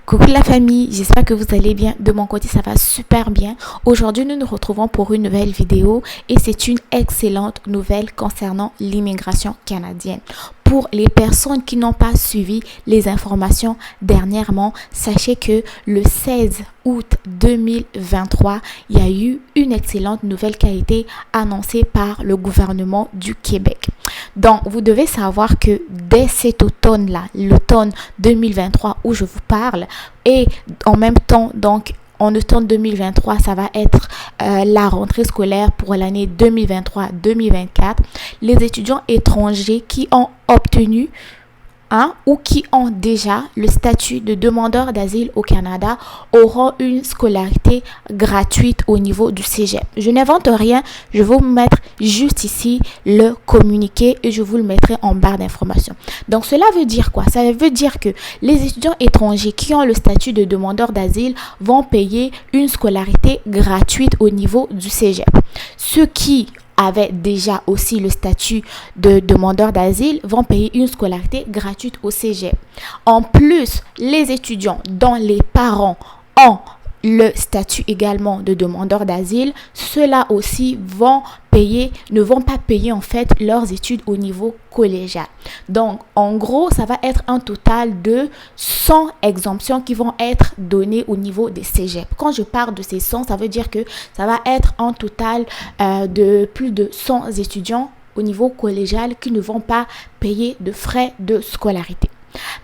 Coucou la famille, j'espère que vous allez bien. De mon côté, ça va super bien. Aujourd'hui, nous nous retrouvons pour une nouvelle vidéo et c'est une excellente nouvelle concernant l'immigration canadienne. Pour les personnes qui n'ont pas suivi les informations dernièrement, sachez que le 16 août 2023, il y a eu une excellente nouvelle qui a été annoncée par le gouvernement du Québec. Donc, vous devez savoir que dès cet automne-là, l'automne 2023 où je vous parle, et en même temps, donc, en automne 2023, ça va être la rentrée scolaire pour l'année 2023-2024. Les étudiants étrangers qui ont obtenu ou qui ont déjà le statut de demandeur d'asile au Canada auront une scolarité gratuite au niveau du cégep. Je n'invente rien, je vais vous mettre juste ici le communiqué et je vous le mettrai en barre d'informations. Donc cela veut dire quoi? Ça veut dire que les étudiants étrangers qui ont le statut de demandeur d'asile vont payer une scolarité gratuite au niveau du cégep. Ceux qui avaient déjà aussi le statut de demandeur d'asile vont payer une scolarité gratuite au cégep. En plus, les étudiants dont les parents ont le statut également de demandeur d'asile, ceux-là aussi ne vont pas payer en fait leurs études au niveau collégial. Donc, en gros, ça va être un total de 100 exemptions qui vont être données au niveau des cégeps. Quand je parle de ces 100, ça veut dire que ça va être un total de plus de 100 étudiants au niveau collégial qui ne vont pas payer de frais de scolarité.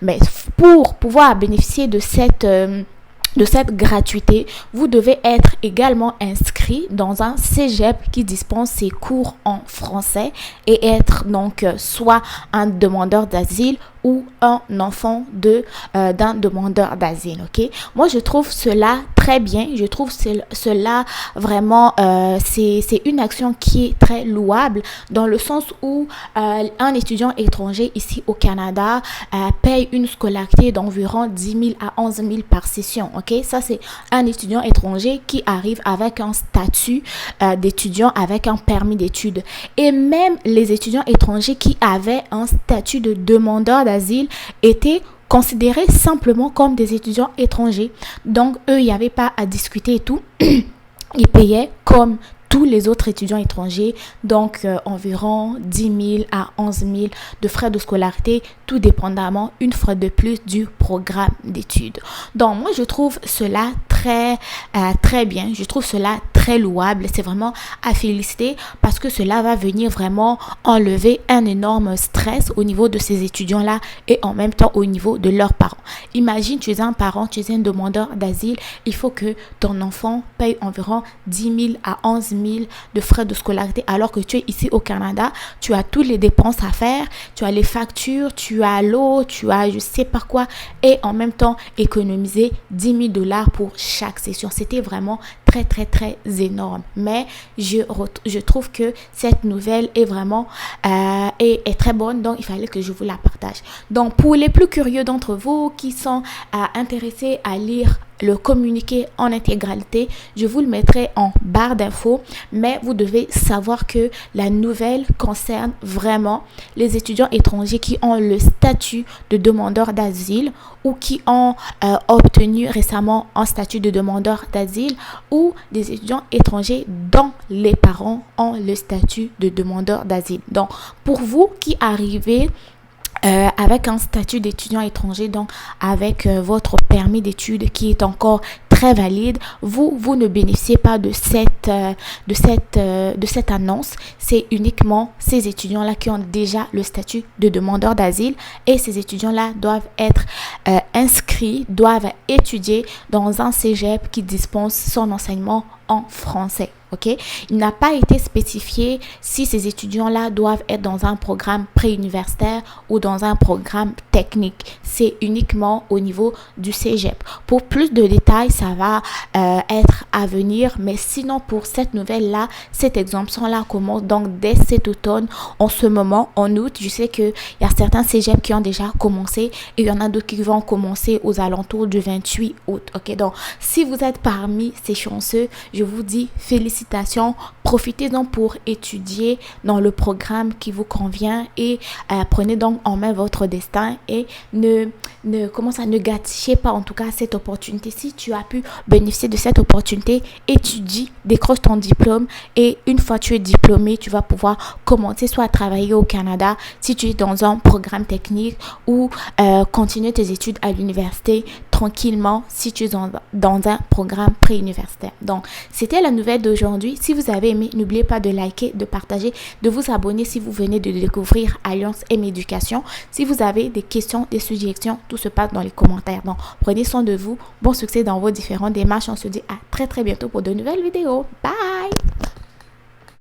Mais pour pouvoir bénéficier de cette gratuité, vous devez être également inscrit dans un cégep qui dispense ses cours en français et être donc soit un demandeur d'asile ou un enfant d'un demandeur d'asile, ok? Moi, je trouve cela très bien. Je trouve cela vraiment, c'est une action qui est très louable dans le sens où un étudiant étranger ici au Canada paye une scolarité d'environ 10 000 à 11 000 par session, ok? Ça, c'est un étudiant étranger qui arrive avec un statut d'étudiant avec un permis d'études. Et même les étudiants étrangers qui avaient un statut de demandeur d'asile étaient considérés simplement comme des étudiants étrangers. Donc, eux, il n'y avait pas à discuter et tout. Ils payaient comme tous les autres étudiants étrangers, donc environ 10 000 à 11 000 de frais de scolarité, tout dépendamment, une fois de plus, du programme d'études. Donc, moi, je trouve cela très bien. Je trouve cela très louable. C'est vraiment à féliciter parce que cela va venir vraiment enlever un énorme stress au niveau de ces étudiants-là et en même temps au niveau de leurs parents. Imagine, tu es un parent, tu es un demandeur d'asile, il faut que ton enfant paye environ 10 000 à 11 000 de frais de scolarité alors que tu es ici au Canada, tu as toutes les dépenses à faire, tu as les factures, tu as l'eau, tu as je sais pas quoi et en même temps économiser 10 000 $ pour chaque session. C'était vraiment très énorme. Mais je trouve que cette nouvelle est vraiment est très bonne, donc il fallait que je vous la partage. Donc pour les plus curieux d'entre vous qui sont intéressés à lire le communiqué en intégralité, je vous le mettrai en barre d'infos, mais vous devez savoir que la nouvelle concerne vraiment les étudiants étrangers qui ont le statut de demandeur d'asile ou qui ont obtenu récemment un statut de demandeur d'asile ou des étudiants étrangers dont les parents ont le statut de demandeur d'asile. Donc, pour vous qui arrivez avec un statut d'étudiant étranger, donc avec votre permis d'études qui est encore très valide, vous ne bénéficiez pas de cette annonce. C'est uniquement ces étudiants-là qui ont déjà le statut de demandeur d'asile et ces étudiants-là doivent être inscrits, doivent étudier dans un cégep qui dispense son enseignement en français. Ok, il n'a pas été spécifié si ces étudiants-là doivent être dans un programme préuniversitaire ou dans un programme technique. C'est uniquement au niveau du cégep. Pour plus de détails, ça va être à venir. Mais sinon, pour cette nouvelle-là, cette exemption-là commence donc dès cet automne. En ce moment, en août, je sais qu'il y a certains cégeps qui ont déjà commencé et il y en a d'autres qui vont commencer aux alentours du 28 août. Ok, donc si vous êtes parmi ces chanceux, je vous dis félicitations. Profitez-en pour étudier dans le programme qui vous convient et prenez donc en main votre destin et ne ne gâchez pas en tout cas cette opportunité. Si tu as pu bénéficier de cette opportunité, étudie, décroche ton diplôme et une fois tu es diplômé, tu vas pouvoir commencer soit à travailler au Canada si tu es dans un programme technique ou continuer tes études à l'université tranquillement si tu es dans un programme préuniversitaire. Donc, c'était la nouvelle d'aujourd'hui. Si vous avez aimé, n'oubliez pas de liker, de partager, de vous abonner si vous venez de découvrir Alliance M Éducation. Si vous avez des questions, des suggestions, tout se passe dans les commentaires. Donc, prenez soin de vous. Bon succès dans vos différentes démarches. On se dit à très très bientôt pour de nouvelles vidéos. Bye!